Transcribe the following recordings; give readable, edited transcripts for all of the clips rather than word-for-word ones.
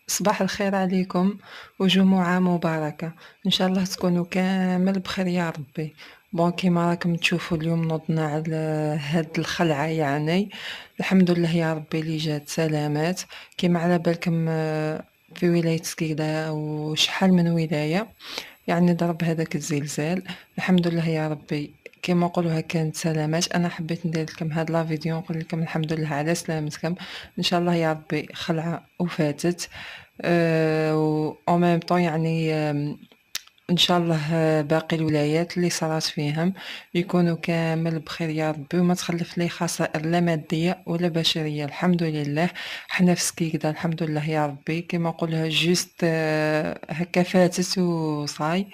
صباح الخير عليكم وجمعة مباركة، إن شاء الله تكونوا كامل بخير يا ربي. كيما راكم تشوفوا اليوم نوضنا على هاد الخلعة يعني، الحمد لله يا ربي اللي جات سلامات. كيما على بالكم في ولاية سكيدة وشحال من ولاية يعني ضرب هذاك الزلزال، الحمد لله يا ربي. كيما نقولوها كانت سلامات. انا حبيت ندير لكم هاد لا فيديو نقول لكم الحمد لله على سلامتكم، ان شاء الله يا ربي خلعة وفاتت. و en même temps يعني إن شاء الله باقي الولايات اللي صرات فيهم يكونوا كامل بخير يا ربي، وما تخلف لي خسائر لا مادية ولا بشرية الحمد لله. حنا في سكيكدا الحمد لله يا ربي، كيما نقولها جوست هكا فاتت وصاي.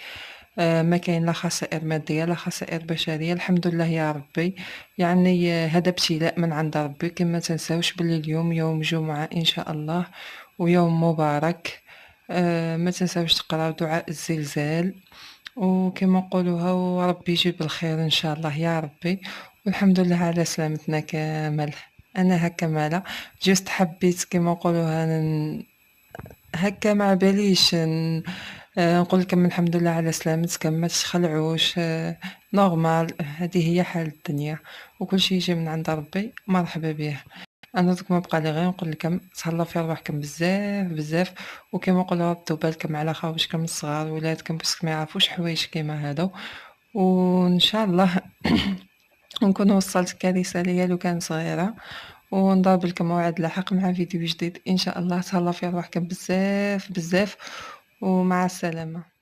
ما كاين لا خسائر مادية لا خسائر بشرية الحمد لله يا ربي. يعني هذا ابتلاء من عند ربي. كما تنساوش بلي اليوم يوم جمعة إن شاء الله ويوم مبارك. ما تنساوش تقراو دعاء الزلزال، وكما نقولوها وربي يجيب الخير ان شاء الله يا ربي. والحمد لله على سلامتنا كامل. انا هكا مالا جست حبيت كما نقولوها هكا ما باليش نقول لكم الحمد لله على سلامتكم، ما تخلعوش. نورمال، هذه هي حال الدنيا وكل شيء يجي من عند ربي مرحبا به. انا دوك ما بقى لي غير نقول لكم تهلاو في رواحكم بزاف بزاف، وكما نقولوا ردوا بالكم على خاوشكم الصغار ولادكم باسكو ما يعرفوش حوايج كيما هادو. وان شاء الله نكون وصلت رسالة لو كان صغيرة، ونضرب لكم موعد لاحق مع فيديو جديد ان شاء الله. تهلاو في رواحكم بزاف بزاف، ومع السلامة.